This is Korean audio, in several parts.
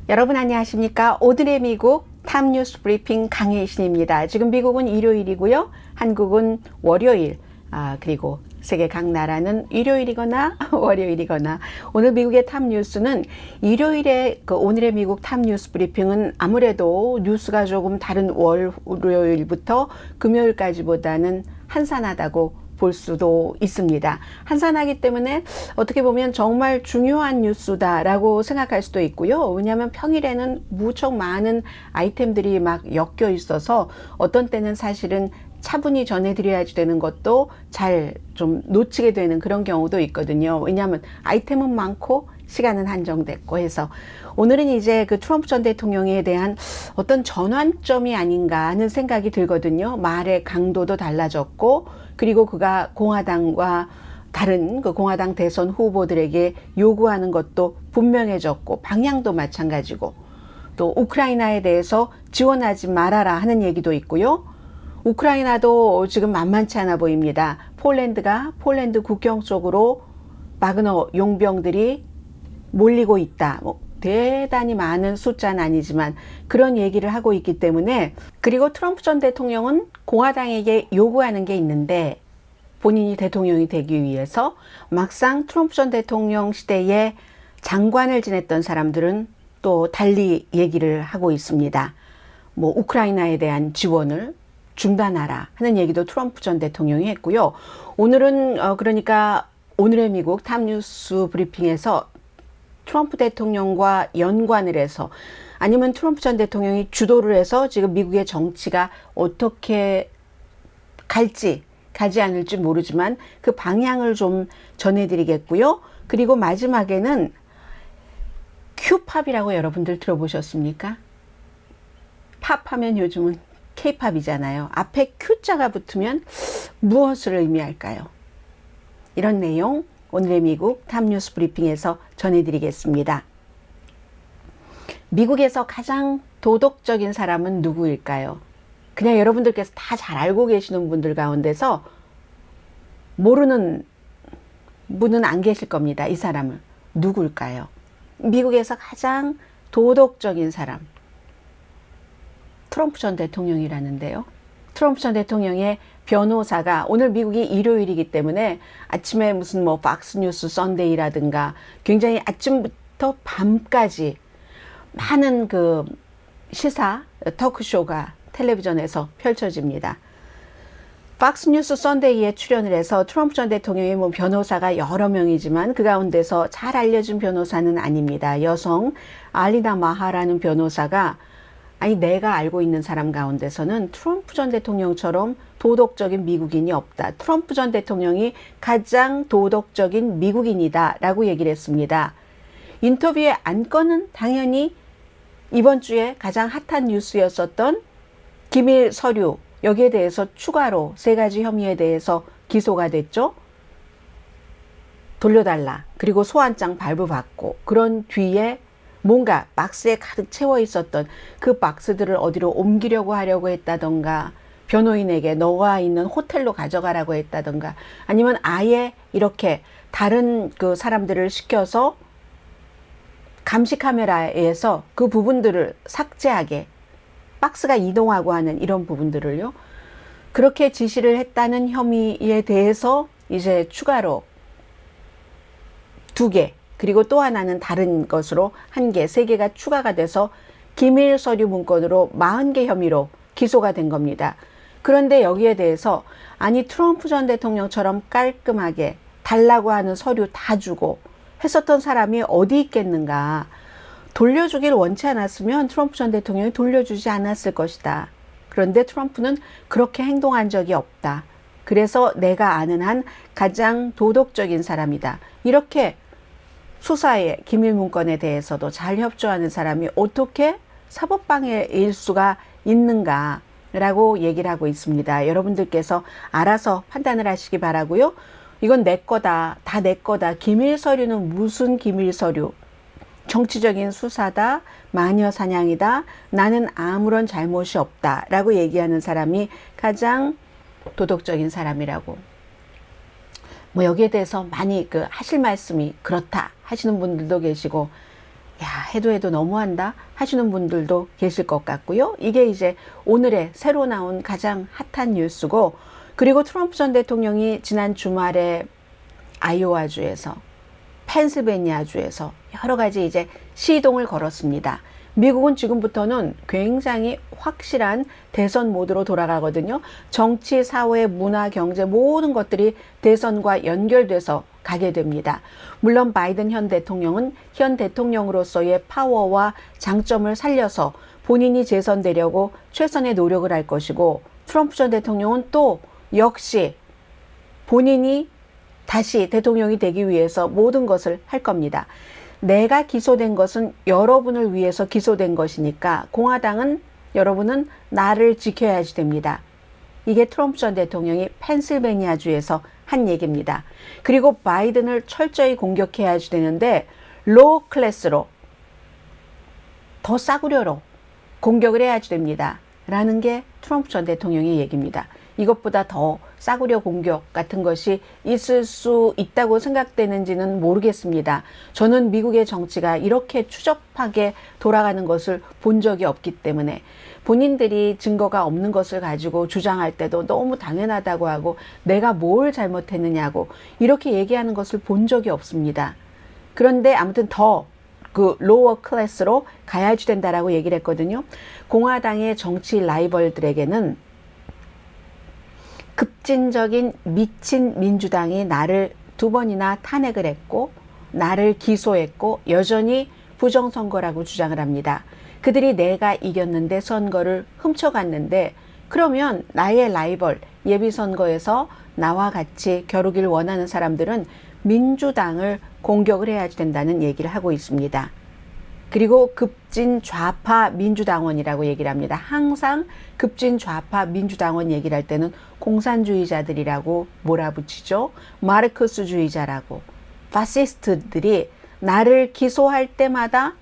여러분 안녕하십니까? 오늘의 미국 탑뉴스 브리핑 강혜신입니다. 지금 미국은 일요일이고요. 한국은 월요일, 그리고 세계 각 나라는 일요일이거나 월요일이거나. 오늘 미국의 탑뉴스는 일요일에 오늘의 미국 탑뉴스 브리핑은 아무래도 뉴스가 조금 다른 월요일부터 금요일까지보다는 한산하다고 볼 수도 있습니다. 한산하기 때문에 어떻게 보면 정말 중요한 뉴스다라고 생각할 수도 있고요. 왜냐하면 평일에는 무척 많은 아이템들이 막 엮여 있어서 어떤 때는 사실은 차분히 전해드려야지 되는 것도 잘 좀 놓치게 되는 그런 경우도 있거든요. 왜냐하면 아이템은 많고 시간은 한정됐고 해서 오늘은 이제 그 트럼프 전 대통령에 대한 어떤 전환점이 아닌가 하는 생각이 들거든요. 말의 강도도 달라졌고, 그리고 그가 공화당과 다른 그 공화당 대선 후보들에게 요구하는 것도 분명해졌고, 방향도 마찬가지고, 또 우크라이나에 대해서 지원하지 말아라 하는 얘기도 있고요. 우크라이나도 지금 만만치 않아 보입니다. 폴란드 국경 쪽으로 바그너 용병들이 몰리고 있다. 대단히 많은 숫자는 아니지만 그런 얘기를 하고 있기 때문에, 그리고 트럼프 전 대통령은 공화당에게 요구하는 게 있는데 본인이 대통령이 되기 위해서 막상 트럼프 전 대통령 시대에 장관을 지냈던 사람들은 또 달리 얘기를 하고 있습니다. 우크라이나에 대한 지원을 중단하라 하는 얘기도 트럼프 전 대통령이 했고요. 오늘은 그러니까 오늘의 미국 탑뉴스 브리핑에서 트럼프 대통령과 연관을 해서, 아니면 트럼프 전 대통령이 주도를 해서 지금 미국의 정치가 어떻게 가지 않을지 모르지만 그 방향을 좀 전해드리겠고요. 그리고 마지막에는 큐팝이라고 여러분들 들어보셨습니까? 팝하면 요즘은 K-팝이잖아요. 앞에 Q자가 붙으면 무엇을 의미할까요? 이런 내용 오늘의 미국 탑뉴스 브리핑에서 전해드리겠습니다. 미국에서 가장 도덕적인 사람은 누구일까요? 그냥 여러분들께서 다 잘 알고 계시는 분들 가운데서 모르는 분은 안 계실 겁니다. 이 사람을. 누굴까요? 미국에서 가장 도덕적인 사람. 트럼프 전 대통령이라는데요. 트럼프 전 대통령의 변호사가, 오늘 미국이 일요일이기 때문에 아침에 무슨 팍스뉴스 선데이라든가 굉장히 아침부터 밤까지 많은 그 시사 토크쇼가 텔레비전에서 펼쳐집니다. 팍스뉴스 선데이에 출연을 해서 트럼프 전 대통령의 변호사가 여러 명이지만 그 가운데서 잘 알려진 변호사는 아닙니다. 여성 알리나 마하라는 변호사가, 내가 알고 있는 사람 가운데서는 트럼프 전 대통령처럼 도덕적인 미국인이 없다. 트럼프 전 대통령이 가장 도덕적인 미국인이다 라고 얘기를 했습니다. 인터뷰의 안건은 당연히 이번 주에 가장 핫한 뉴스였었던 기밀 서류, 여기에 대해서 추가로 3가지 혐의에 대해서 기소가 됐죠. 돌려달라. 그리고 소환장 발부받고, 그런 뒤에 뭔가 박스에 가득 채워 있었던 그 박스들을 어디로 옮기려고 하려고 했다던가, 변호인에게 너가 있는 호텔로 가져가라고 했다던가, 아니면 아예 이렇게 다른 그 사람들을 시켜서 감시 카메라에서 그 부분들을 삭제하게, 박스가 이동하고 하는 이런 부분들을요, 그렇게 지시를 했다는 혐의에 대해서 이제 추가로 2개, 그리고 또 하나는 다른 것으로 1개, 3개가 추가가 돼서 기밀 서류 문건으로 40개 혐의로 기소가 된 겁니다. 그런데 여기에 대해서 트럼프 전 대통령처럼 깔끔하게 달라고 하는 서류 다 주고 했었던 사람이 어디 있겠는가. 돌려주길 원치 않았으면 트럼프 전 대통령이 돌려주지 않았을 것이다. 그런데 트럼프는 그렇게 행동한 적이 없다. 그래서 내가 아는 한 가장 도덕적인 사람이다. 이렇게 수사의 기밀 문건에 대해서도 잘 협조하는 사람이 어떻게 사법방해일 수가 있는가라고 얘기를 하고 있습니다. 여러분들께서 알아서 판단을 하시기 바라고요. 이건 내 거다. 다 내 거다. 기밀 서류는 무슨 기밀 서류? 정치적인 수사다. 마녀 사냥이다. 나는 아무런 잘못이 없다. 라고 얘기하는 사람이 가장 도덕적인 사람이라고. 여기에 대해서 많이 하실 말씀이 그렇다 하시는 분들도 계시고, 야, 해도 너무한다 하시는 분들도 계실 것 같고요. 이게 이제 오늘의 새로 나온 가장 핫한 뉴스고, 그리고 트럼프 전 대통령이 지난 주말에 아이오와주에서, 펜실베니아주에서 여러 가지 이제 시동을 걸었습니다. 미국은 지금부터는 굉장히 확실한 대선 모드로 돌아가거든요. 정치, 사회, 문화, 경제 모든 것들이 대선과 연결돼서 가게 됩니다. 물론 바이든 현 대통령은 현 대통령으로서의 파워와 장점을 살려서 본인이 재선되려고 최선의 노력을 할 것이고, 트럼프 전 대통령은 또 역시 본인이 다시 대통령이 되기 위해서 모든 것을 할 겁니다. 내가 기소된 것은 여러분을 위해서 기소된 것이니까 공화당은 여러분은 나를 지켜야지 됩니다. 이게 트럼프 전 대통령이 펜실베니아주에서 한 얘기입니다. 그리고 바이든을 철저히 공격해야지 되는데 로우 클래스로, 더 싸구려로 공격을 해야지 됩니다. 라는 게 트럼프 전 대통령의 얘기입니다. 이것보다 더 싸구려 공격 같은 것이 있을 수 있다고 생각되는지는 모르겠습니다. 저는 미국의 정치가 이렇게 추접하게 돌아가는 것을 본 적이 없기 때문에, 본인들이 증거가 없는 것을 가지고 주장할 때도 너무 당연하다고 하고 내가 뭘 잘못했느냐고 이렇게 얘기하는 것을 본 적이 없습니다. 그런데 아무튼 더 그 로어 클래스로 가야지 된다라고 얘기를 했거든요. 공화당의 정치 라이벌들에게는 급진적인 미친 민주당이 나를 2번이나 탄핵을 했고 나를 기소했고 여전히 부정선거라고 주장을 합니다. 그들이 내가 이겼는데 선거를 훔쳐갔는데, 그러면 나의 라이벌 예비선거에서 나와 같이 겨루길 원하는 사람들은 민주당을 공격을 해야지 된다는 얘기를 하고 있습니다. 그리고 급진 좌파 민주당원이라고 얘기를 합니다. 항상 급진 좌파 민주당원 얘기를 할 때는 공산주의자들이라고 몰아붙이죠. 마르크스주의자라고. 파시스트들이 나를 기소할 때마다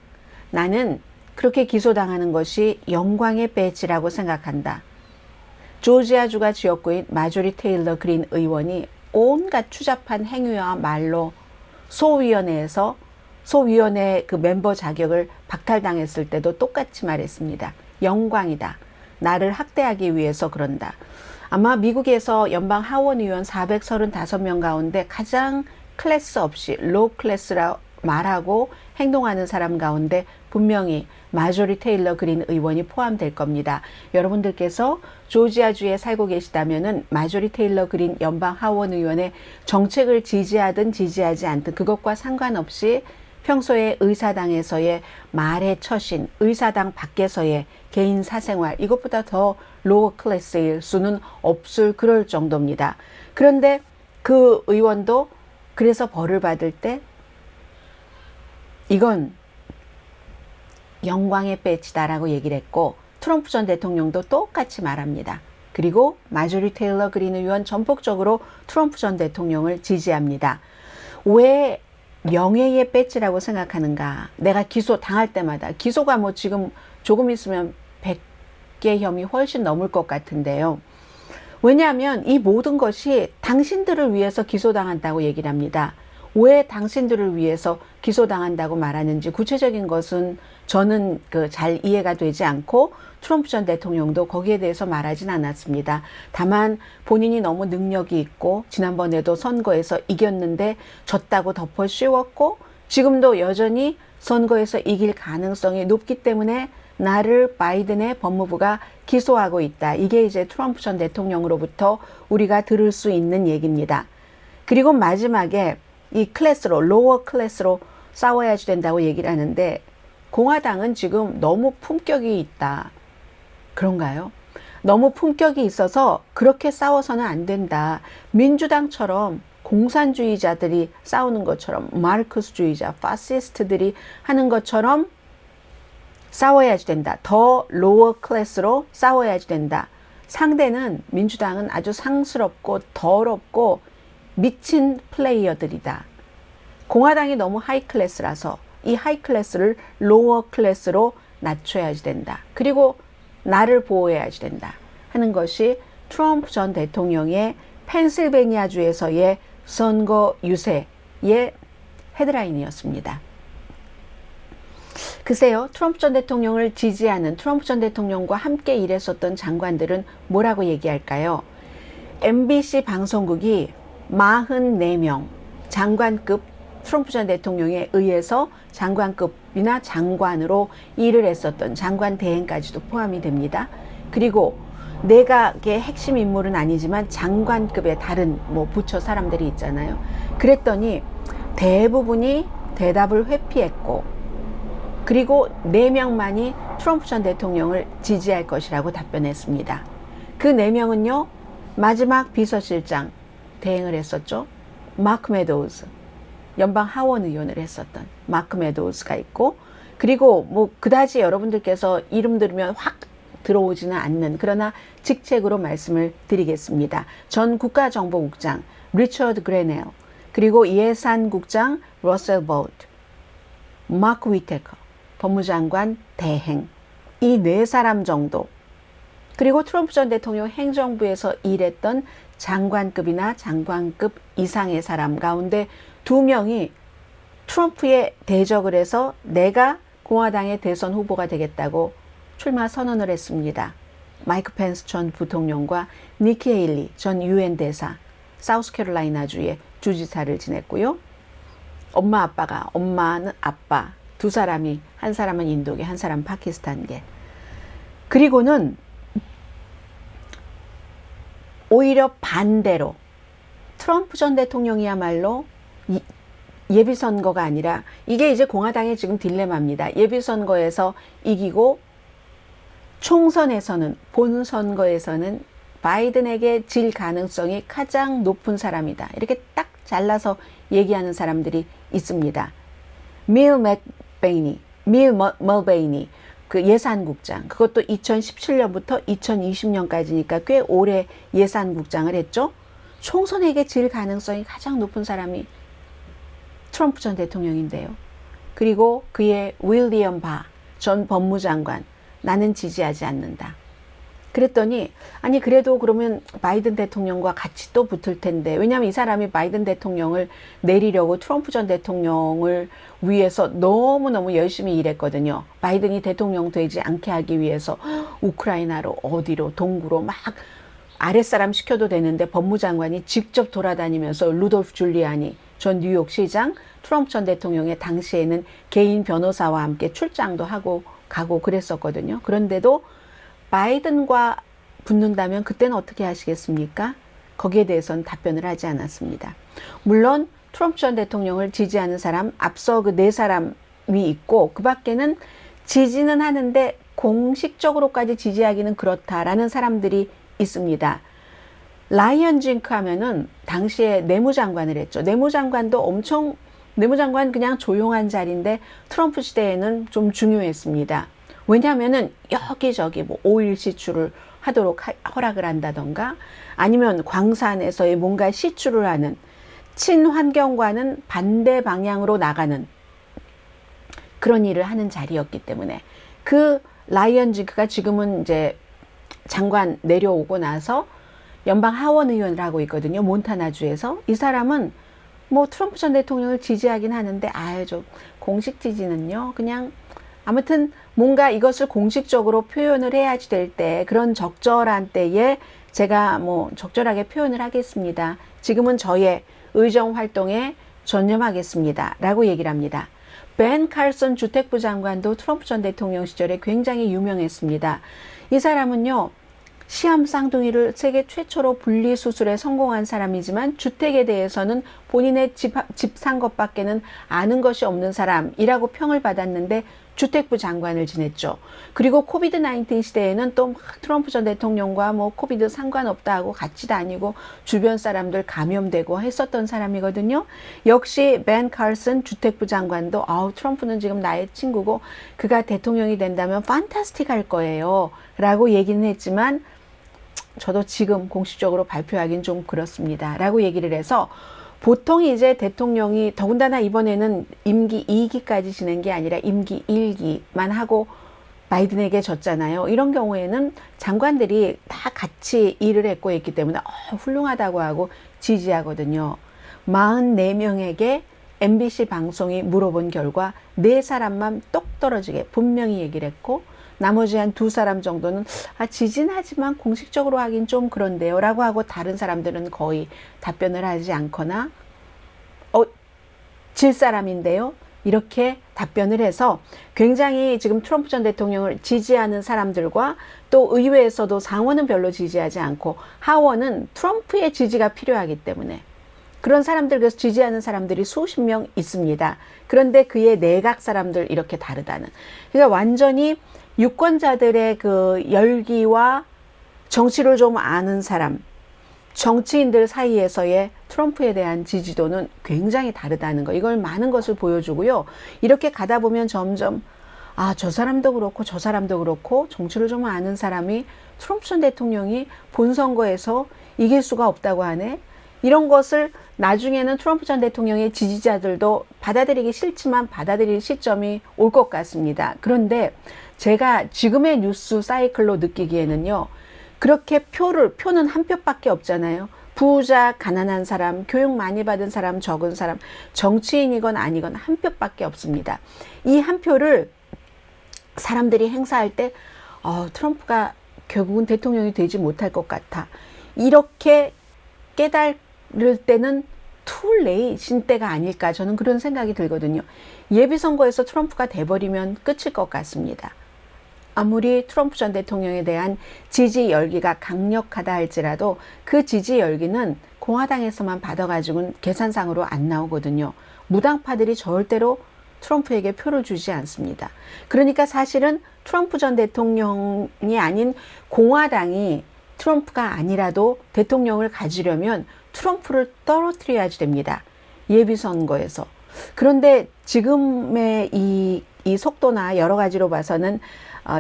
나는 그렇게 기소당하는 것이 영광의 배지라고 생각한다. 조지아주가 지역구인 마조리 테일러 그린 의원이 온갖 추잡한 행위와 말로 소위원회 그 멤버 자격을 박탈당했을 때도 똑같이 말했습니다. 영광이다. 나를 학대하기 위해서 그런다. 아마 미국에서 연방 하원 의원 435명 가운데 가장 클래스 없이 로우 클래스라 말하고 행동하는 사람 가운데 분명히 마조리 테일러 그린 의원이 포함될 겁니다. 여러분들께서 조지아주에 살고 계시다면은 마조리 테일러 그린 연방 하원 의원의 정책을 지지하든 지지하지 않든 그것과 상관없이 평소에 의사당에서의 말의 처신, 의사당 밖에서의 개인 사생활, 이것보다 더 로우 클래스일 수는 없을 그럴 정도입니다. 그런데 그 의원도 그래서 벌을 받을 때 이건 영광의 배지다라고 얘기를 했고, 트럼프 전 대통령도 똑같이 말합니다. 그리고 마조리 테일러 그린 의원 전폭적으로 트럼프 전 대통령을 지지합니다. 왜 명예의 배지라고 생각하는가? 내가 기소 당할 때마다, 기소가 뭐 지금 조금 있으면 100개 혐의 훨씬 넘을 것 같은데요. 왜냐하면 이 모든 것이 당신들을 위해서 기소당한다고 얘기를 합니다. 왜 당신들을 위해서 기소당한다고 말하는지 구체적인 것은 저는 잘 이해가 되지 않고 트럼프 전 대통령도 거기에 대해서 말하진 않았습니다. 다만 본인이 너무 능력이 있고 지난번에도 선거에서 이겼는데 졌다고 덮어 씌웠고 지금도 여전히 선거에서 이길 가능성이 높기 때문에 나를 바이든의 법무부가 기소하고 있다. 이게 이제 트럼프 전 대통령으로부터 우리가 들을 수 있는 얘기입니다. 그리고 마지막에 이 클래스로, 로어 클래스로 싸워야지 된다고 얘기를 하는데, 공화당은 지금 너무 품격이 있다. 그런가요? 너무 품격이 있어서 그렇게 싸워서는 안 된다. 민주당처럼 공산주의자들이 싸우는 것처럼, 마르크스주의자, 파시스트들이 하는 것처럼 싸워야지 된다. 더 로어 클래스로 싸워야지 된다. 상대는 민주당은 아주 상스럽고 더럽고 미친 플레이어들이다. 공화당이 너무 하이 클래스라서 이 하이 클래스를 로어 클래스로 낮춰야지 된다. 그리고 나를 보호해야지 된다 하는 것이 트럼프 전 대통령의 펜실베니아주에서의 선거 유세의 헤드라인이었습니다. 글쎄요, 트럼프 전 대통령을 지지하는 트럼프 전 대통령과 함께 일했었던 장관들은 뭐라고 얘기할까요? MBC 방송국이 44명 장관급 트럼프 전 대통령에 의해서 장관급이나 장관으로 일을 했었던 장관 대행까지도 포함이 됩니다. 그리고 내각의 핵심 인물은 아니지만 장관급의 다른 뭐 부처 사람들이 있잖아요. 그랬더니 대부분이 대답을 회피했고, 그리고 4명만이 트럼프 전 대통령을 지지할 것이라고 답변했습니다. 그 4명은요, 마지막 비서실장 대행을 했었죠. 마크 메도우즈, 연방 하원 의원을 했었던 마크 메도우즈가 있고, 그리고 뭐 그다지 여러분들께서 이름 들으면 확 들어오지는 않는, 그러나 직책으로 말씀을 드리겠습니다. 전 국가정보국장 리처드 그레넬, 그리고 예산국장 러셀 보드, 마크 위테커 법무장관 대행, 이 4사람 정도, 그리고 트럼프 전 대통령 행정부에서 일했던 장관급이나 장관급 이상의 사람 가운데 2명이 트럼프에 대적을 해서 내가 공화당의 대선 후보가 되겠다고 출마 선언을 했습니다. 마이크 펜스 전 부통령과 니키 헤일리 전 유엔 대사, 사우스캐롤라이나주의 주지사를 지냈고요. 엄마는 아빠 2사람이, 한 사람은 인도계, 한 사람은 파키스탄계. 그리고는 오히려 반대로 트럼프 전 대통령이야말로 예비선거가 아니라, 이게 이제 공화당의 지금 딜레마입니다. 예비선거에서 이기고 총선에서는, 본선거에서는 바이든에게 질 가능성이 가장 높은 사람이다. 이렇게 딱 잘라서 얘기하는 사람들이 있습니다. 밀 멀베이니 그 예산국장, 그것도 2017년부터 2020년까지니까 꽤 오래 예산국장을 했죠. 총선에게 질 가능성이 가장 높은 사람이 트럼프 전 대통령인데요. 그리고 그의 윌리엄 바 전 법무장관, 나는 지지하지 않는다. 그랬더니, 아니 그래도 그러면 바이든 대통령과 같이 또 붙을 텐데, 왜냐하면 이 사람이 바이든 대통령을 내리려고 트럼프 전 대통령을 위해서 너무너무 열심히 일했거든요. 바이든이 대통령 되지 않게 하기 위해서 우크라이나로 어디로 동구로 막 아랫사람 시켜도 되는데 법무장관이 직접 돌아다니면서 루돌프 줄리아니 전 뉴욕시장, 트럼프 전 대통령의 당시에는 개인 변호사와 함께 출장도 하고 가고 그랬었거든요. 그런데도 바이든과 붙는다면 그때는 어떻게 하시겠습니까? 거기에 대해서는 답변을 하지 않았습니다. 물론 트럼프 전 대통령을 지지하는 사람, 앞서 그 4사람이 있고, 그 밖에는 지지는 하는데 공식적으로까지 지지하기는 그렇다라는 사람들이 있습니다. 라이언 징크 하면은 당시에 내무장관을 했죠. 내무장관 그냥 조용한 자리인데 트럼프 시대에는 좀 중요했습니다. 왜냐하면은 여기저기 뭐 오일 시추를 하도록 허락을 한다던가, 아니면 광산에서의 뭔가 시추를 하는, 친환경과는 반대 방향으로 나가는 그런 일을 하는 자리였기 때문에, 그 라이언 징크가 지금은 이제 장관 내려오고 나서 연방 하원 의원을 하고 있거든요. 몬타나주에서. 이 사람은 뭐 트럼프 전 대통령을 지지하긴 하는데, 저 공식 지지는요, 그냥 아무튼 뭔가 이것을 공식적으로 표현을 해야지 될 때, 그런 적절한 때에 제가 뭐 적절하게 표현을 하겠습니다. 지금은 저의 의정 활동에 전념하겠습니다. 라고 얘기를 합니다. 벤 칼슨 주택부 장관도 트럼프 전 대통령 시절에 굉장히 유명했습니다. 이 사람은요, 시암 쌍둥이를 세계 최초로 분리수술에 성공한 사람이지만 주택에 대해서는 본인의 집 산 것밖에는 아는 것이 없는 사람이라고 평을 받았는데 주택부 장관을 지냈죠. 그리고 코비드 19 시대에는 또 막 트럼프 전 대통령과 뭐 코비드 상관없다 하고 같이 다니고 주변 사람들 감염되고 했었던 사람이거든요. 역시 벤 칼슨 주택부 장관도 트럼프는 지금 나의 친구고 그가 대통령이 된다면 판타스틱할 거예요 라고 얘기는 했지만, 저도 지금 공식적으로 발표하긴 좀 그렇습니다 라고 얘기를 해서, 보통 이제 대통령이 더군다나 이번에는 임기 2기까지 지낸 게 아니라 임기 1기만 하고 바이든에게 졌잖아요. 이런 경우에는 장관들이 다 같이 일을 했고 했기 때문에 훌륭하다고 하고 지지하거든요. 44명에게 MBC 방송이 물어본 결과 4사람만 똑 떨어지게 분명히 얘기를 했고, 나머지 한 2사람 정도는 지진 하지만 공식적으로 하긴 좀 그런데요 라고 하고, 다른 사람들은 거의 답변을 하지 않거나 질 사람인데요 이렇게 답변을 해서, 굉장히 지금 트럼프 전 대통령을 지지하는 사람들과 또 의회에서도 상원은 별로 지지하지 않고 하원은 트럼프의 지지가 필요하기 때문에 그런 사람들, 그래서 지지하는 사람들이 수십 명 있습니다. 그런데 그의 내각 사람들 이렇게 다르다는. 그러니까 완전히 유권자들의 그 열기와 정치를 좀 아는 사람, 정치인들 사이에서의 트럼프에 대한 지지도는 굉장히 다르다는 거, 이걸 많은 것을 보여주고요. 이렇게 가다 보면 점점 저 사람도 그렇고 저 사람도 그렇고 정치를 좀 아는 사람이 트럼프 전 대통령이 본선거에서 이길 수가 없다고 하네, 이런 것을 나중에는 트럼프 전 대통령의 지지자들도 받아들이기 싫지만 받아들일 시점이 올 것 같습니다. 그런데 제가 지금의 뉴스 사이클로 느끼기에는요, 그렇게 표는 한 표밖에 없잖아요. 부자, 가난한 사람, 교육 많이 받은 사람, 적은 사람, 정치인이건 아니건 한 표밖에 없습니다. 이 한 표를 사람들이 행사할 때 트럼프가 결국은 대통령이 되지 못할 것 같아, 이렇게 깨달을 때는 too late인 때가 아닐까, 저는 그런 생각이 들거든요. 예비선거에서 트럼프가 돼버리면 끝일 것 같습니다. 아무리 트럼프 전 대통령에 대한 지지 열기가 강력하다 할지라도 그 지지 열기는 공화당에서만 받아가지고는 계산상으로 안 나오거든요. 무당파들이 절대로 트럼프에게 표를 주지 않습니다. 그러니까 사실은 트럼프 전 대통령이 아닌 공화당이 트럼프가 아니라도 대통령을 가지려면 트럼프를 떨어뜨려야지 됩니다. 예비선거에서. 그런데 지금의 이 속도나 여러 가지로 봐서는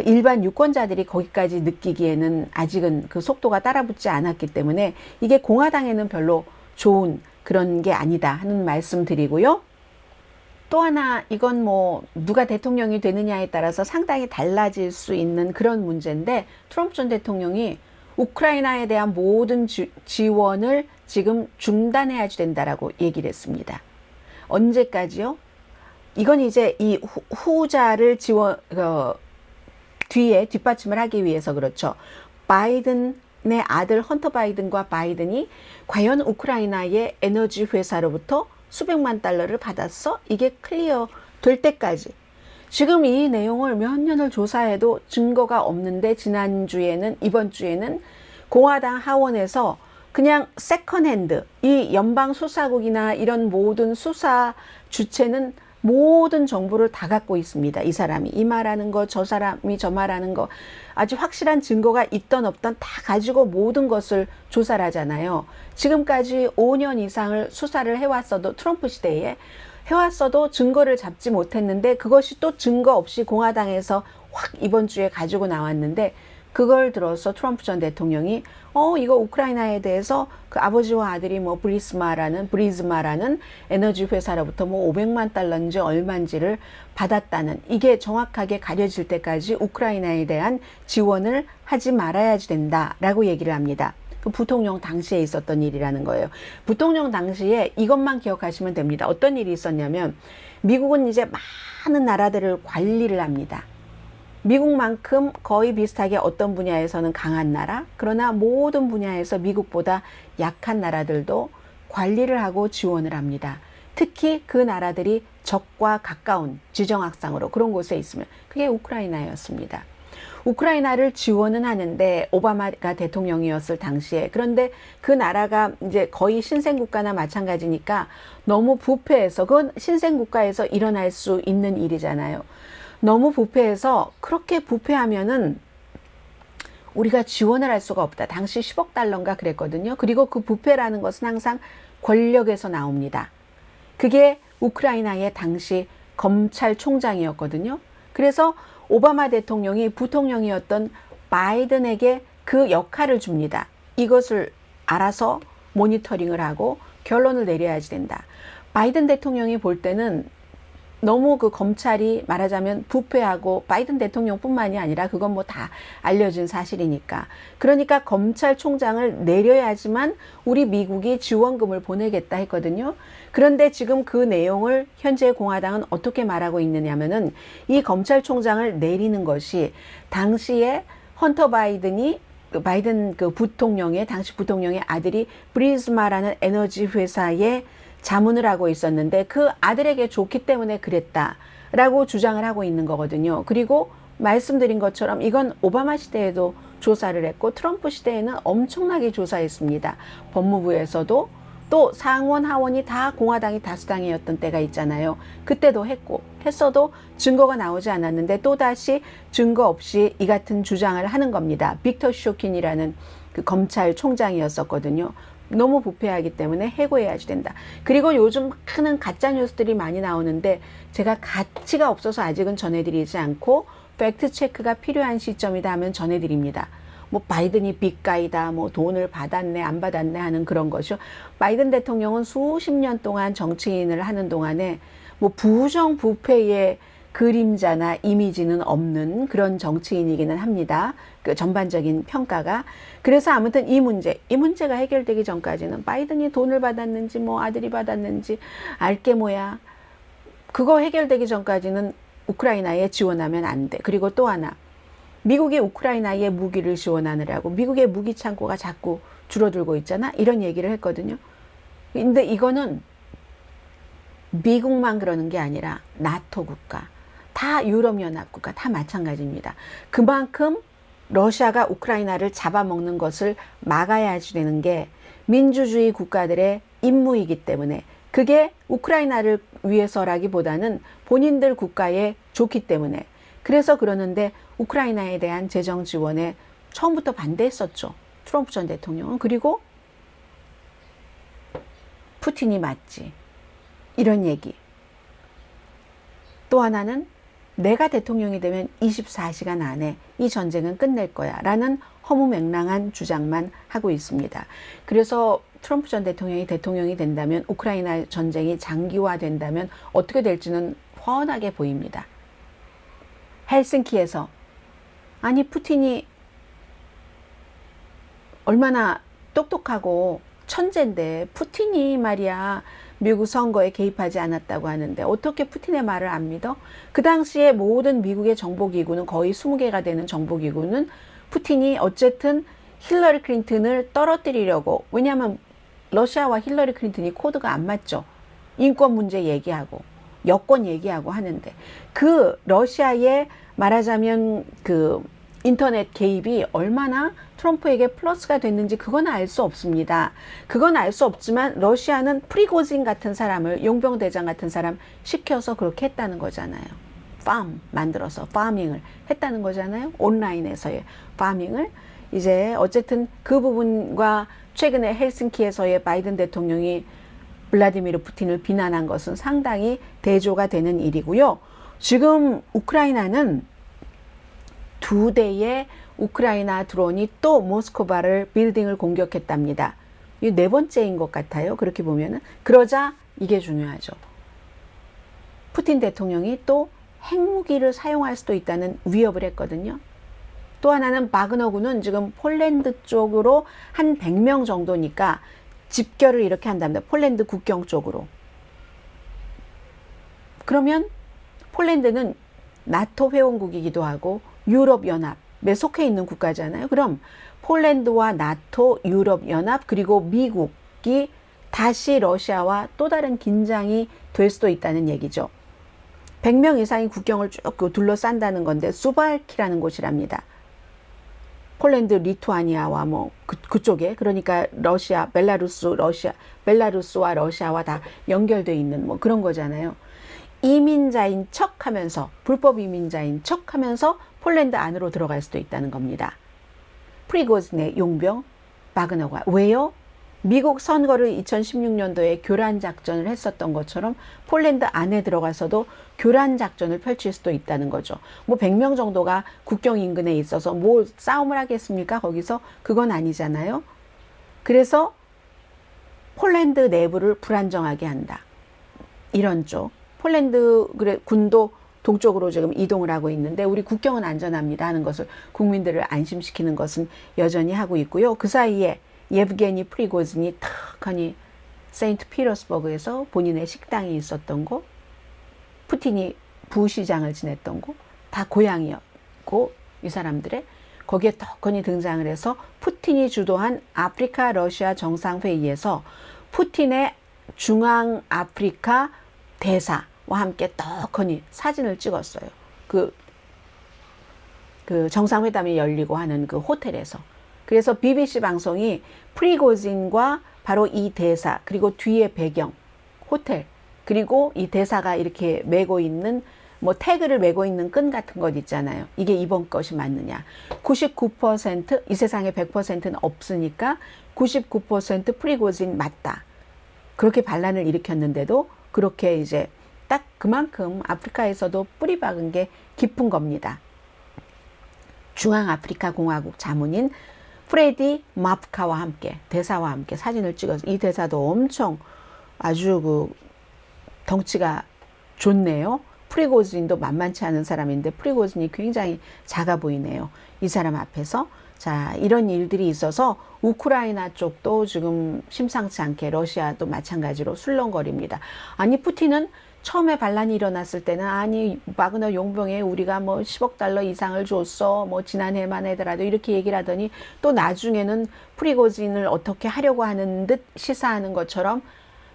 일반 유권자들이 거기까지 느끼기에는 아직은 그 속도가 따라붙지 않았기 때문에 이게 공화당에는 별로 좋은 그런 게 아니다 하는 말씀 드리고요. 또 하나, 이건 뭐 누가 대통령이 되느냐에 따라서 상당히 달라질 수 있는 그런 문제인데, 트럼프 전 대통령이 우크라이나에 대한 모든 지원을 지금 중단해야지 된다라고 얘기를 했습니다. 언제까지요? 이건 이제 이 후자를 뒤에 뒷받침을 하기 위해서 그렇죠. 바이든의 아들 헌터 바이든과 바이든이 과연 우크라이나의 에너지 회사로부터 수백만 달러를 받았어? 이게 클리어 될 때까지. 지금 이 내용을 몇 년을 조사해도 증거가 없는데, 이번 주에는 공화당 하원에서 그냥 세컨핸드, 이 연방수사국이나 이런 모든 수사 주체는 모든 정보를 다 갖고 있습니다. 이 사람이 이 말하는 거, 저 사람이 저 말하는 거, 아주 확실한 증거가 있던 없던 다 가지고 모든 것을 조사를 하잖아요. 지금까지 5년 이상을 수사를 해왔어도, 트럼프 시대에 해왔어도 증거를 잡지 못했는데, 그것이 또 증거 없이 공화당에서 확 이번 주에 가지고 나왔는데, 그걸 들어서 트럼프 전 대통령이 이거 우크라이나에 대해서 그 아버지와 아들이 뭐 브리즈마라는 에너지 회사로부터 뭐 500만 달러인지 얼마인지를 받았다는, 이게 정확하게 가려질 때까지 우크라이나에 대한 지원을 하지 말아야지 된다라고 얘기를 합니다. 그 부통령 당시에 있었던 일이라는 거예요. 부통령 당시에 이것만 기억하시면 됩니다. 어떤 일이 있었냐면, 미국은 이제 많은 나라들을 관리를 합니다. 미국만큼 거의 비슷하게 어떤 분야에서는 강한 나라, 그러나 모든 분야에서 미국보다 약한 나라들도 관리를 하고 지원을 합니다. 특히 그 나라들이 적과 가까운 지정학상으로 그런 곳에 있으면, 그게 우크라이나였습니다. 우크라이나를 지원은 하는데, 오바마가 대통령이었을 당시에, 그런데 그 나라가 이제 거의 신생국가나 마찬가지니까 너무 부패해서, 그건 신생국가에서 일어날 수 있는 일이잖아요. 너무 부패해서, 그렇게 부패하면은 우리가 지원을 할 수가 없다. 당시 10억 달러인가 그랬거든요. 그리고 그 부패라는 것은 항상 권력에서 나옵니다. 그게 우크라이나의 당시 검찰총장이었거든요. 그래서 오바마 대통령이 부통령이었던 바이든에게 그 역할을 줍니다. 이것을 알아서 모니터링을 하고 결론을 내려야지 된다. 바이든 대통령이 볼 때는 너무 그 검찰이 말하자면 부패하고 바이든 대통령뿐만이 아니라 그건 뭐 다 알려진 사실이니까. 그러니까 검찰총장을 내려야지만 우리 미국이 지원금을 보내겠다 했거든요. 그런데 지금 그 내용을 현재 공화당은 어떻게 말하고 있느냐면은 이 검찰총장을 내리는 것이 당시에 헌터 바이든이 바이든 그 부통령의 당시 부통령의 아들이 브리즈마라는 에너지 회사에 자문을 하고 있었는데 그 아들에게 좋기 때문에 그랬다라고 주장을 하고 있는 거거든요. 그리고 말씀드린 것처럼 이건 오바마 시대에도 조사를 했고 트럼프 시대에는 엄청나게 조사했습니다. 법무부에서도 또 상원 하원이 다 공화당이 다수당이었던 때가 있잖아요. 그때도 했어도 증거가 나오지 않았는데 또다시 증거 없이 이 같은 주장을 하는 겁니다. 빅터 쇼킨이라는 그 검찰총장이었었거든요. 너무 부패하기 때문에 해고해야지 된다. 그리고 요즘 많은 가짜 뉴스들이 많이 나오는데 제가 가치가 없어서 아직은 전해드리지 않고 팩트 체크가 필요한 시점이다 하면 전해드립니다. 뭐 바이든이 빅가이다, 뭐 돈을 받았네 안 받았네 하는 그런 것이요. 바이든 대통령은 수십 년 동안 정치인을 하는 동안에 뭐 부정부패의 그림자나 이미지는 없는 그런 정치인이기는 합니다. 그 전반적인 평가가. 그래서 아무튼 이 문제가 해결되기 전까지는 바이든이 돈을 받았는지 뭐 아들이 받았는지 알게 뭐야. 그거 해결되기 전까지는 우크라이나에 지원하면 안 돼. 그리고 또 하나. 미국이 우크라이나에 무기를 지원하느라고 미국의 무기 창고가 자꾸 줄어들고 있잖아. 이런 얘기를 했거든요. 근데 이거는 미국만 그러는 게 아니라 나토 국가, 다 유럽연합 국가 다 마찬가지입니다. 그만큼 러시아가 우크라이나를 잡아먹는 것을 막아야 되는 게 민주주의 국가들의 임무이기 때문에 그게 우크라이나를 위해서라기보다는 본인들 국가에 좋기 때문에 그래서 그러는데 우크라이나에 대한 재정 지원에 처음부터 반대했었죠. 트럼프 전 대통령은. 그리고 푸틴이 맞지. 이런 얘기. 또 하나는 내가 대통령이 되면 24시간 안에 이 전쟁은 끝낼 거야 라는 허무맹랑한 주장만 하고 있습니다. 그래서 트럼프 전 대통령이 된다면 우크라이나 전쟁이 장기화된다면 어떻게 될지는 훤하게 보입니다. 헬싱키에서 아니 푸틴이 얼마나 똑똑하고 천재인데 푸틴이 말이야 미국 선거에 개입하지 않았다고 하는데 어떻게 푸틴의 말을 안 믿어? 그 당시에 모든 미국의 정보기구는 거의 20개가 되는 정보기구는 푸틴이 어쨌든 힐러리 클린턴을 떨어뜨리려고, 왜냐하면 러시아와 힐러리 클린턴이 코드가 안 맞죠. 인권 문제 얘기하고 여권 얘기하고 하는데 그 러시아의 말하자면 그 인터넷 개입이 얼마나 트럼프에게 플러스가 됐는지 그건 알 수 없습니다. 그건 알 수 없지만 러시아는 프리고진 같은 사람을, 용병대장 같은 사람 시켜서 그렇게 했다는 거잖아요. 만들어서 파밍을 했다는 거잖아요. 온라인에서의 파밍을. 이제 어쨌든 그 부분과 최근에 헬싱키에서의 바이든 대통령이 블라디미르 푸틴을 비난한 것은 상당히 대조가 되는 일이고요. 지금 우크라이나는 2대의 우크라이나 드론이 또 모스크바를 빌딩을 공격했답니다. 이 4번째인 것 같아요. 그렇게 보면은. 그러자 이게 중요하죠. 푸틴 대통령이 또 핵무기를 사용할 수도 있다는 위협을 했거든요. 또 하나는 바그너군은 지금 폴란드 쪽으로 한 100명 정도니까 집결을 이렇게 한답니다. 폴란드 국경 쪽으로. 그러면 폴란드는 나토 회원국이기도 하고 유럽연합에 속해 있는 국가잖아요. 그럼 폴란드와 나토, 유럽연합 그리고 미국이 다시 러시아와 또 다른 긴장이 될 수도 있다는 얘기죠. 100명 이상이 국경을 쭉 둘러싼다는 건데 수발키라는 곳이랍니다. 폴란드, 리투아니아와 뭐 그쪽에, 그러니까 러시아, 벨라루스와 러시아와 다 연결돼 있는 뭐 그런 거잖아요. 이민자인 척하면서, 불법 이민자인 척하면서 폴란드 안으로 들어갈 수도 있다는 겁니다. 프리고진의 용병 바그너가. 왜요? 미국 선거를 2016년도에 교란 작전을 했었던 것처럼 폴란드 안에 들어가서도 교란 작전을 펼칠 수도 있다는 거죠. 뭐 100명 정도가 국경 인근에 있어서 뭐 싸움을 하겠습니까? 거기서 그건 아니잖아요. 그래서 폴란드 내부를 불안정하게 한다. 이런 쪽. 폴란드 군도 동쪽으로 지금 이동을 하고 있는데 우리 국경은 안전합니다 하는 것을 국민들을 안심시키는 것은 여전히 하고 있고요. 그 사이에 예브게니 프리고진이 탁하니 세인트 피터스버그에서 본인의 식당이 있었던 곳, 푸틴이 부시장을 지냈던 곳, 다 고향이었고 이 사람들의 거기에 덕건이 등장을 해서 푸틴이 주도한 아프리카 러시아 정상회의에서 푸틴의 중앙 아프리카 대사와 함께 덕건이 사진을 찍었어요. 그 정상회담이 열리고 하는 그 호텔에서. 그래서 BBC 방송이 프리고진과 바로 이 대사, 그리고 뒤에 배경, 호텔, 그리고 이 대사가 이렇게 메고 있는 뭐 태그를 메고 있는 끈 같은 것 있잖아요. 이게 이번 것이 맞느냐. 99% 이 세상에 100%는 없으니까 99% 프리고진 맞다. 그렇게 반란을 일으켰는데도 그렇게 이제 딱 그만큼 아프리카에서도 뿌리 박은 게 깊은 겁니다. 중앙아프리카 공화국 자문인 프레디 마프카와 함께 대사와 함께 사진을 찍어서 이 대사도 엄청 아주 그 덩치가 좋네요. 프리고진도 만만치 않은 사람인데 프리고진이 굉장히 작아 보이네요. 이 사람 앞에서. 자, 이런 일들이 있어서 우크라이나 쪽도 지금 심상치 않게 러시아도 마찬가지로 술렁거립니다. 아니 푸틴은 처음에 반란이 일어났을 때는 아니 와그너 용병에 우리가 뭐 10억 달러 이상을 줬어 뭐 지난해만 해더라도 이렇게 얘기를 하더니 또 나중에는 프리고진을 어떻게 하려고 하는 듯 시사하는 것처럼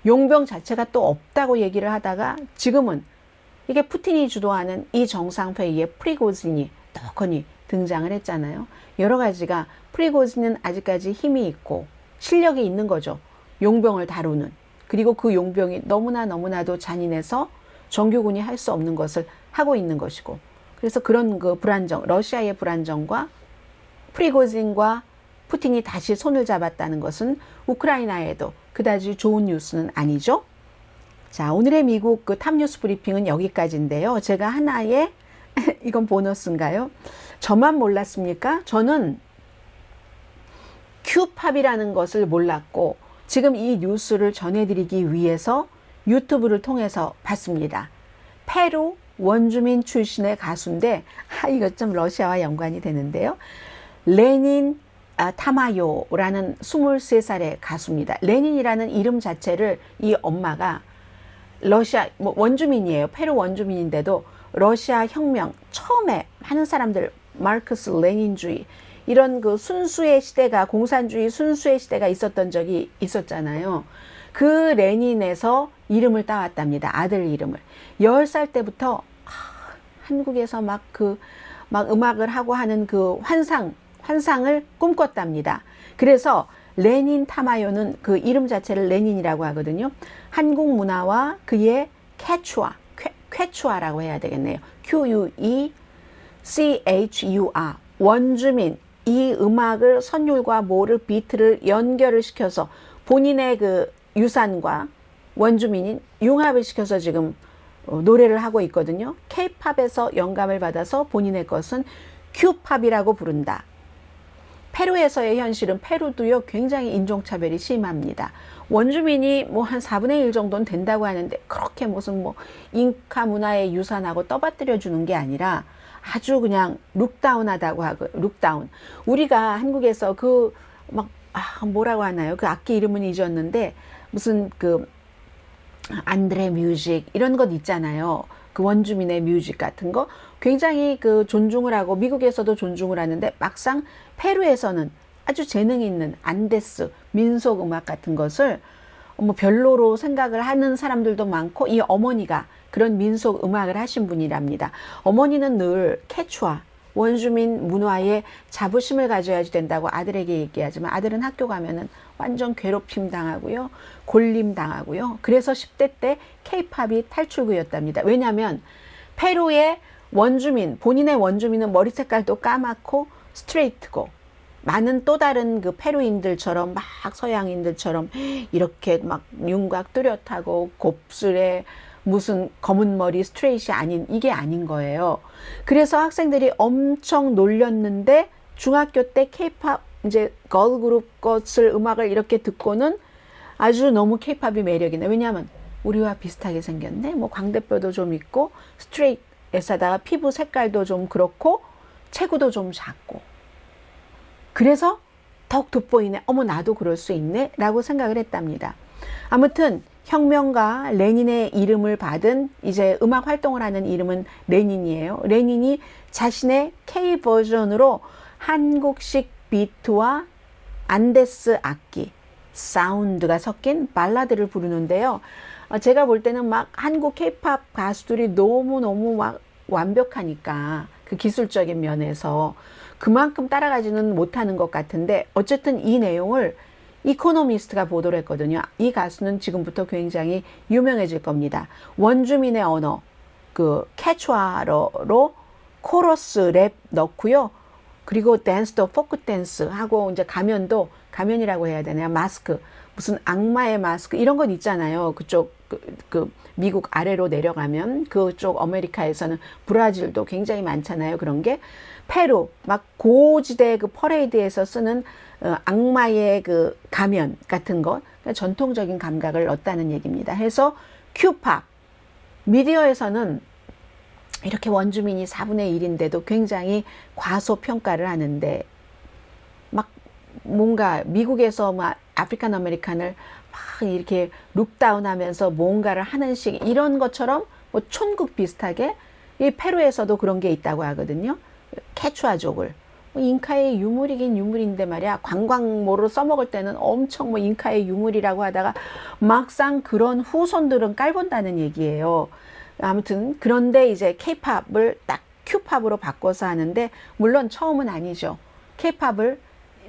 용병 자체가 또 없다고 얘기를 하다가 지금은 이게 푸틴이 주도하는 이 정상회의에 프리고진이 떡하니 등장을 했잖아요. 여러 가지가 프리고진은 아직까지 힘이 있고 실력이 있는 거죠. 용병을 다루는. 그리고 그 용병이 너무나도 잔인해서 정규군이 할 수 없는 것을 하고 있는 것이고. 그래서 그런 그 불안정, 러시아의 불안정과 프리고진과 푸틴이 다시 손을 잡았다는 것은 우크라이나에도 그다지 좋은 뉴스는 아니죠. 자, 오늘의 미국 그 탑뉴스 브리핑은 여기까지인데요. 제가 하나의 이건 보너스인가요? 저만 몰랐습니까? 저는 큐팝이라는 것을 몰랐고 지금 이 뉴스를 전해드리기 위해서 유튜브를 통해서 봤습니다. 페루 원주민 출신의 가수인데 이거 좀 러시아와 연관이 되는데요. 레닌 타마요라는 23살의 가수입니다. 레닌이라는 이름 자체를 이 엄마가 러시아 원주민이에요. 페루 원주민인데도 러시아 혁명 처음에 많은 사람들 마르크스 레닌주의 이런 그 순수의 시대가 공산주의 순수의 시대가 있었던 적이 있었잖아요. 그 레닌에서 이름을 따왔답니다. 아들 이름을. 10살 때부터 한국에서 막 음악을 하고 하는 그 환상을 꿈꿨답니다. 그래서 레닌 타마요는 그 이름 자체를 레닌이라고 하거든요. 한국 문화와 그의 퀘추아라고 해야 되겠네요. QUECHUR 원주민 이 음악을 선율과 모를 비트를 연결을 시켜서 본인의 그 유산과 원주민인 융합을 시켜서 지금 노래를 하고 있거든요. K-팝에서 영감을 받아서 본인의 것은 Q-팝이라고 부른다. 페루에서의 현실은 페루도요 굉장히 인종차별이 심합니다. 원주민이 뭐 한 4분의 1 정도는 된다고 하는데 그렇게 무슨 뭐 잉카 문화의 유산하고 떠받들여 주는 게 아니라 아주 그냥 룩다운하다고 하고 룩다운. 우리가 한국에서 그 막 뭐라고 하나요? 그 악기 이름은 잊었는데 무슨 그 안드레 뮤직 이런 것 있잖아요. 그 원주민의 뮤직 같은 거 굉장히 그 존중을 하고 미국에서도 존중을 하는데 막상 페루에서는 아주 재능 있는 안데스 민속 음악 같은 것을 뭐 별로로 생각을 하는 사람들도 많고 이 어머니가 그런 민속 음악을 하신 분이랍니다. 어머니는 늘 케추아 원주민 문화에 자부심을 가져야지 된다고 아들에게 얘기하지만 아들은 학교 가면은 완전 괴롭힘 당하고요. 골림 당하고요. 그래서 10대 때 K-팝이 탈출구였답니다. 왜냐하면 페루의 원주민, 본인의 원주민은 머리 색깔도 까맣고 스트레이트고 많은 또 다른 그 페루인들처럼 막 서양인들처럼 이렇게 막 윤곽 뚜렷하고 곱슬에 무슨 검은 머리 스트레이트이 아닌 이게 아닌 거예요. 그래서 학생들이 엄청 놀렸는데 중학교 때 K-팝 이제 걸그룹 것을 음악을 이렇게 듣고는 아주 너무 K-팝이 매력이네. 왜냐하면 우리와 비슷하게 생겼네. 뭐 광대뼈도 좀 있고 스트레이트에다가 피부 색깔도 좀 그렇고 체구도 좀 작고. 그래서 더욱 돋보이네. 어머 나도 그럴 수 있네 라고 생각을 했답니다. 아무튼 혁명가 레닌의 이름을 받은 이제 음악 활동을 하는 이름은 레닌이에요. 레닌이 자신의 K 버전으로 한국식 비트와 안데스 악기, 사운드가 섞인 발라드를 부르는데요. 제가 볼 때는 막 한국 K-팝 가수들이 너무너무 막 완벽하니까 그 기술적인 면에서 그만큼 따라가지는 못하는 것 같은데 어쨌든 이 내용을 이코노미스트가 보도를 했거든요. 이 가수는 지금부터 굉장히 유명해질 겁니다. 원주민의 언어, 그 캐추아로 코러스 랩 넣고요. 그리고 댄스도 포크 댄스 하고 이제 가면이라고 해야 되나요? 마스크, 무슨 악마의 마스크 이런 건 있잖아요. 그쪽 그 미국 아래로 내려가면 그쪽 아메리카에서는 브라질도 굉장히 많잖아요. 그런 게 페루 막 고지대 그 퍼레이드에서 쓰는 악마의 그 가면 같은 것, 그러니까 전통적인 감각을 얻다는 얘기입니다. 해서 큐팝 미디어에서는 이렇게 원주민이 4분의 1인데도 굉장히 과소평가를 하는데 막 뭔가 미국에서 막 아프리칸 아메리칸을 막 이렇게 룩다운 하면서 뭔가를 하는 식 이런 것처럼 뭐 촌극 비슷하게 이 페루에서도 그런 게 있다고 하거든요. 케추아족을 잉카의 유물이긴 유물인데 말이야 관광모로 써먹을 때는 엄청 뭐 잉카의 유물이라고 하다가 막상 그런 후손들은 깔본다는 얘기예요. 아무튼 그런데 이제 K-팝을 딱 Q-팝으로 바꿔서 하는데 물론 처음은 아니죠. K-팝을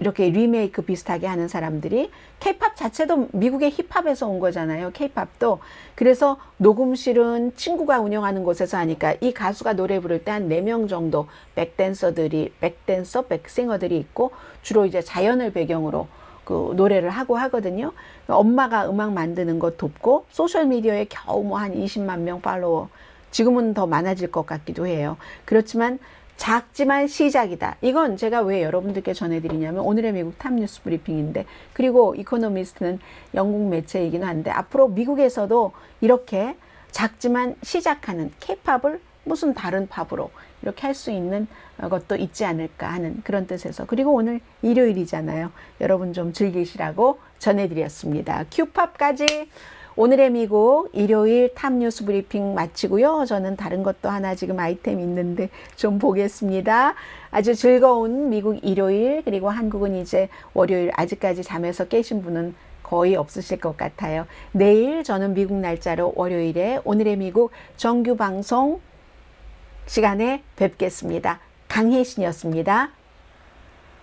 이렇게 리메이크 비슷하게 하는 사람들이 K-팝 자체도 미국의 힙합에서 온 거잖아요. K-팝도. 그래서 녹음실은 친구가 운영하는 곳에서 하니까 이 가수가 노래 부를 때 한 4명 정도 백싱어들이 있고 주로 이제 자연을 배경으로 그 노래를 하고 하거든요. 엄마가 음악 만드는 것 돕고 소셜미디어에 겨우 뭐 한 20만 명 팔로워. 지금은 더 많아질 것 같기도 해요. 그렇지만 작지만 시작이다. 이건 제가 왜 여러분들께 전해드리냐면 오늘의 미국 탑뉴스 브리핑인데 그리고 이코노미스트는 영국 매체이긴 한데 앞으로 미국에서도 이렇게 작지만 시작하는 K-팝을 무슨 다른 팝으로 이렇게 할 수 있는 것도 있지 않을까 하는 그런 뜻에서 그리고 오늘 일요일이잖아요. 여러분 좀 즐기시라고 전해드렸습니다. Q-팝까지 오늘의 미국 일요일 탑뉴스 브리핑 마치고요. 저는 다른 것도 하나 지금 아이템 있는데 좀 보겠습니다. 아주 즐거운 미국 일요일 그리고 한국은 이제 월요일 아직까지 잠에서 깨신 분은 거의 없으실 것 같아요. 내일 저는 미국 날짜로 월요일에 오늘의 미국 정규 방송 시간에 뵙겠습니다. 강혜신이었습니다.